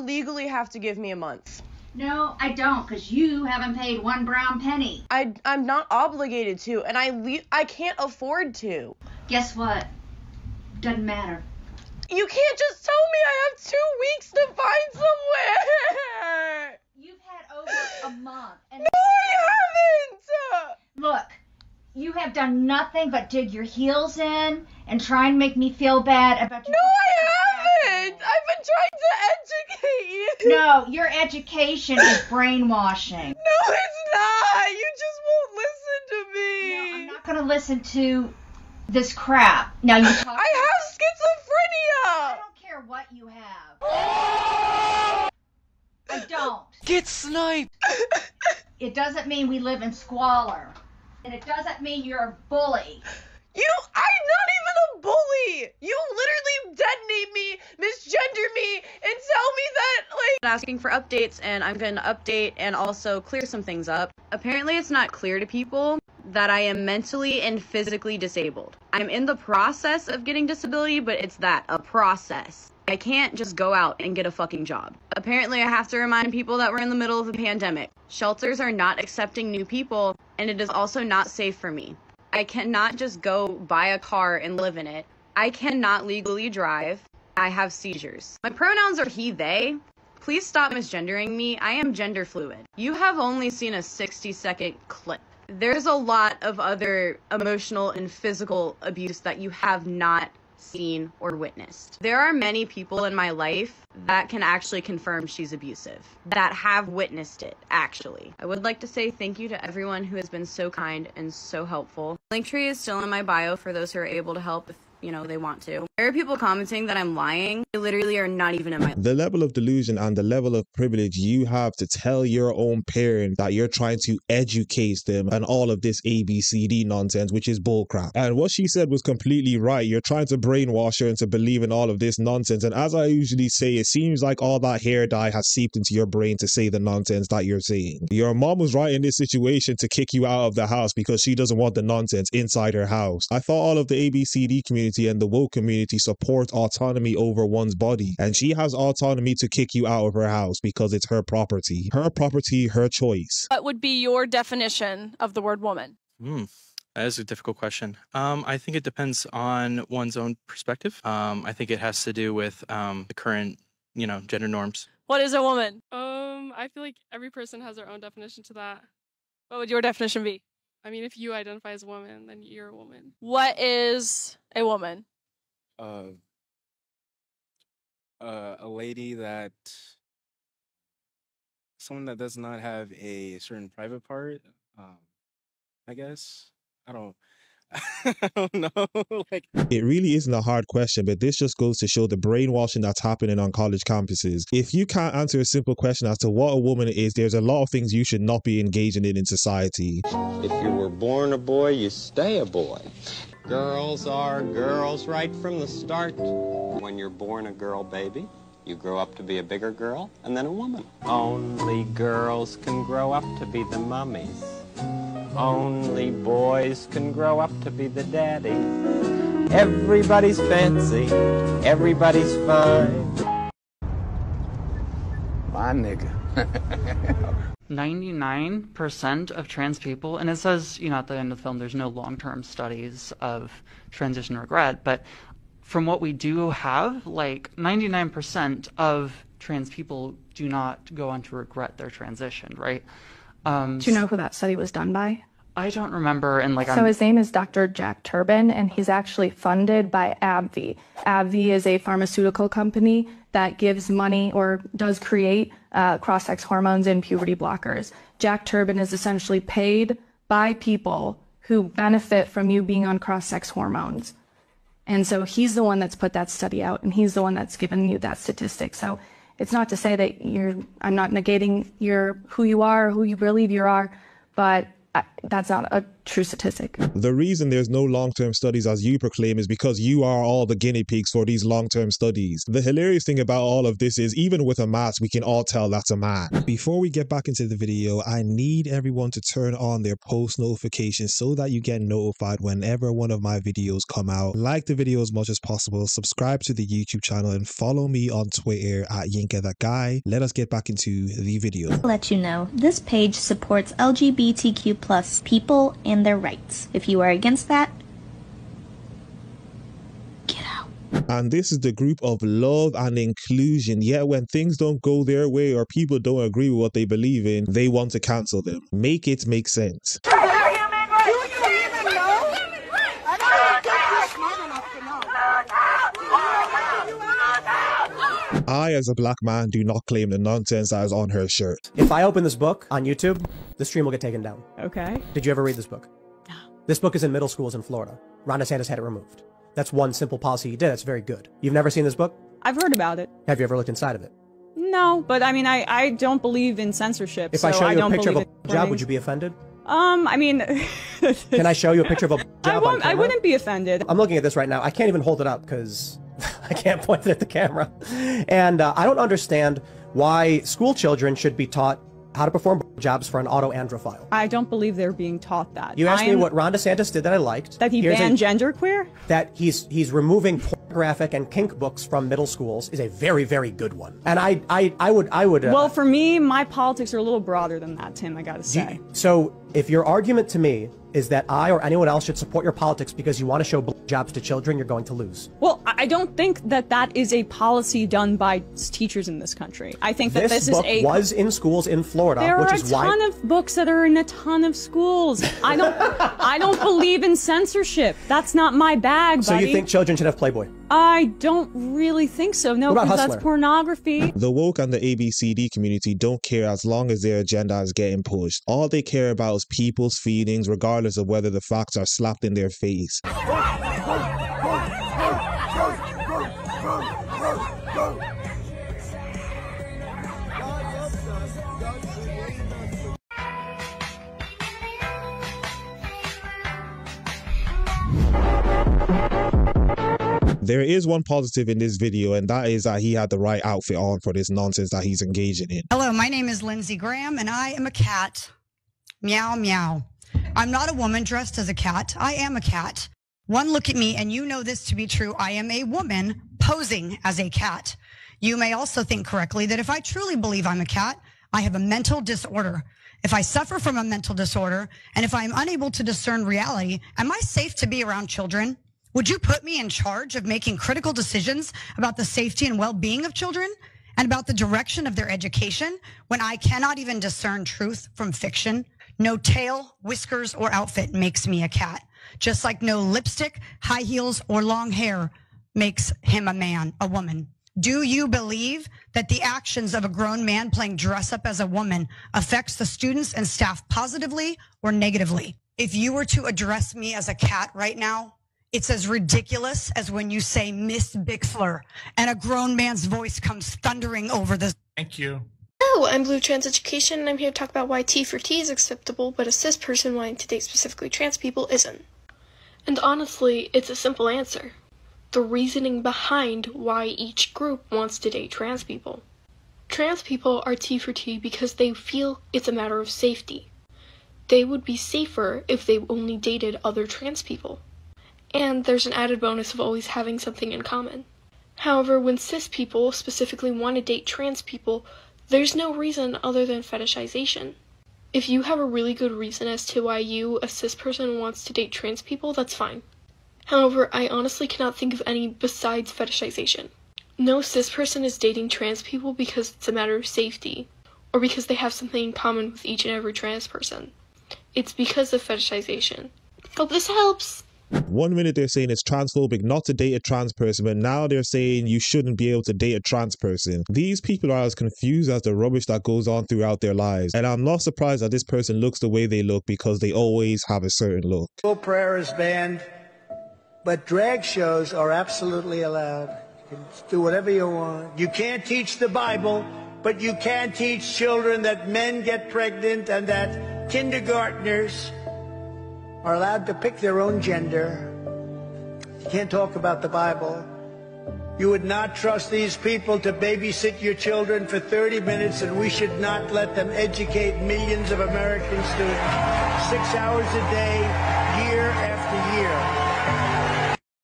legally have to give me a month. No, I don't, because you haven't paid one brown penny. I'm not obligated to, and I can't afford to. Guess what? Doesn't matter. You can't just tell me I have 2 weeks to find somewhere. You've had over a month. And no, I haven't. Look, you have done nothing but dig your heels in and try and make me feel bad about your... No, I haven't. I've been trying to educate you. No, your education is brainwashing. No, it's not. You just won't listen to me. No, I'm not going to listen to this crap. Now you talk... I have schizophrenia. I don't care what you have. I don't. Get sniped. It doesn't mean we live in squalor. And it doesn't mean you're a bully. I'm not even a bully. You literally detonate me, misgender me, and tell me that, like... Asking for updates, and I'm going to update and also clear some things up. Apparently it's not clear to people that I am mentally and physically disabled. I'm in the process of getting disability, but it's a process. I can't just go out and get a fucking job. Apparently I have to remind people that we're in the middle of a pandemic. Shelters are not accepting new people, and it is also not safe for me. I cannot just go buy a car and live in it. I cannot legally drive. I have seizures. My pronouns are he, they. Please stop misgendering me. I am gender fluid. You have only seen a 60-second clip. There's a lot of other emotional and physical abuse that you have not seen or witnessed. There are many people in my life that can actually confirm she's abusive, that have witnessed it, actually. I would like to say thank you to everyone who has been so kind and so helpful. Linktree is still in my bio for those who are able to help if, they want to. There are people commenting that I'm lying. They literally are not even in my... The level of delusion and the level of privilege you have to tell your own parent that you're trying to educate them and all of this ABCD nonsense, which is bullcrap. And what she said was completely right. You're trying to brainwash her into believing all of this nonsense. And as I usually say, it seems like all that hair dye has seeped into your brain to say the nonsense that you're saying. Your mom was right in this situation to kick you out of the house because she doesn't want the nonsense inside her house. I thought all of the ABCD community and the woke community support autonomy over one's body, and she has autonomy to kick you out of her house because it's her property, her choice. What would be your definition of the word woman? That is a difficult question. I think it depends on one's own perspective. I think it has to do with the current, gender norms. What is a woman? I feel like every person has their own definition to that. What would your definition be? I mean, if you identify as a woman, then you're a woman. What is a woman? A lady someone that does not have a certain private part, I guess. I don't know. It really isn't a hard question, but this just goes to show the brainwashing that's happening on college campuses. If you can't answer a simple question as to what a woman is, there's a lot of things you should not be engaging in society. If you were born a boy, you stay a boy. Girls are girls right from the start. When you're born a girl baby, you grow up to be a bigger girl and then a woman. Only girls can grow up to be the mummies. Only boys can grow up to be the daddy. Everybody's fancy, everybody's fine. My nigga. 99% of trans people, and it says, at the end of the film, there's no long-term studies of transition regret, but from what we do have, 99% of trans people do not go on to regret their transition, right? Do you know who that study was done by? I don't remember, and So his name is Dr. Jack Turbin, and he's actually funded by AbbVie. AbbVie is a pharmaceutical company that gives money or does create cross-sex hormones and puberty blockers. Jack Turbin is essentially paid by people who benefit from you being on cross-sex hormones. And so he's the one that's put that study out, and he's the one that's given you that statistic. So it's not to say that I'm not negating who you are or who you believe you are, but that's not a true statistic. The reason there's no long-term studies as you proclaim is because you are all the guinea pigs for these long-term studies. The hilarious thing about all of this is even with a mask, we can all tell that's a man. Before we get back into the video, I need everyone to turn on their post notifications so that you get notified whenever one of my videos come out. Like the video as much as possible, subscribe to the YouTube channel, and follow me on Twitter at YinkaThatGuy. Let us get back into the video. Let you know, this page supports LGBTQ plus people and their rights. If you are against that, get out. And this is the group of love and inclusion, yet when things don't go their way or people don't agree with what they believe in, they want to cancel them. Make it make sense. I, as a black man, do not claim the nonsense that is on her shirt. If I open this book on YouTube, the stream will get taken down. Okay. Did you ever read this book? No. This book is in middle schools in Florida. Ron DeSantis had it removed. That's one simple policy he did. That's very good. You've never seen this book? I've heard about it. Have you ever looked inside of it? No, but I mean, I don't believe in censorship. If I show you a picture of a job, would you be offended? I mean... Can I show you a picture of a job on camera? I wouldn't be offended. I'm looking at this right now. I can't even hold it up because I can't point it at the camera. And I don't understand why school children should be taught how to perform jobs for an autoandrophile. I don't believe they're being taught that. You asked me what Ron DeSantis did that I liked. That he banned genderqueer? That he's removing pornographic and kink books from middle schools is a very, very good one. And I would. Well, for me, my politics are a little broader than that, Tim, I gotta say. So if your argument to me is that I or anyone else should support your politics because you want to show jobs to children, you're going to lose. Well, I don't think that that is a policy done by teachers in this country. I think that this book is was in schools in Florida, which is why... There are a ton of books that are in a ton of schools. I don't believe in censorship. That's not my bag, buddy. So you think children should have Playboy? I don't really think so, no, because that's pornography. The woke and the ABCD community don't care as long as their agenda is getting pushed. All they care about is people's feelings, regardless of whether the facts are slapped in their face. There is one positive in this video, and that is that he had the right outfit on for this nonsense that he's engaging in. Hello, my name is Lindsey Graham, and I am a cat. Meow, meow. I'm not a woman dressed as a cat. I am a cat. One look at me, and you know this to be true. I am a woman posing as a cat. You may also think correctly that if I truly believe I'm a cat, I have a mental disorder. If I suffer from a mental disorder, and if I am unable to discern reality, am I safe to be around children? Would you put me in charge of making critical decisions about the safety and well-being of children and about the direction of their education when I cannot even discern truth from fiction? No tail, whiskers, or outfit makes me a cat, just like no lipstick, high heels, or long hair makes him a man, a woman. Do you believe that the actions of a grown man playing dress up as a woman affects the students and staff positively or negatively? If you were to address me as a cat right now, it's as ridiculous as when you say Miss Bixler and a grown man's voice comes thundering over the... Thank you. Hello, I'm Blue Trans Education, and I'm here to talk about why T for T is acceptable, but a cis person wanting to date specifically trans people isn't. And honestly, it's a simple answer. The reasoning behind why each group wants to date trans people. Trans people are T for T because they feel it's a matter of safety. They would be safer if they only dated other trans people. And there's an added bonus of always having something in common. However, when cis people specifically want to date trans people, there's no reason other than fetishization. If you have a really good reason as to why you, a cis person, wants to date trans people, that's fine. However, I honestly cannot think of any besides fetishization. No cis person is dating trans people because it's a matter of safety, or because they have something in common with each and every trans person. It's because of fetishization. Hope this helps! 1 minute they're saying it's transphobic not to date a trans person, but now they're saying you shouldn't be able to date a trans person. These people are as confused as the rubbish that goes on throughout their lives. And I'm not surprised that this person looks the way they look because they always have a certain look. Prayer is banned, but drag shows are absolutely allowed. You can do whatever you want. You can't teach the Bible, but you can teach children that men get pregnant and that kindergartners are allowed to pick their own gender. You can't talk about the Bible. You would not trust these people to babysit your children for 30 minutes, and we should not let them educate millions of American students 6 hours a day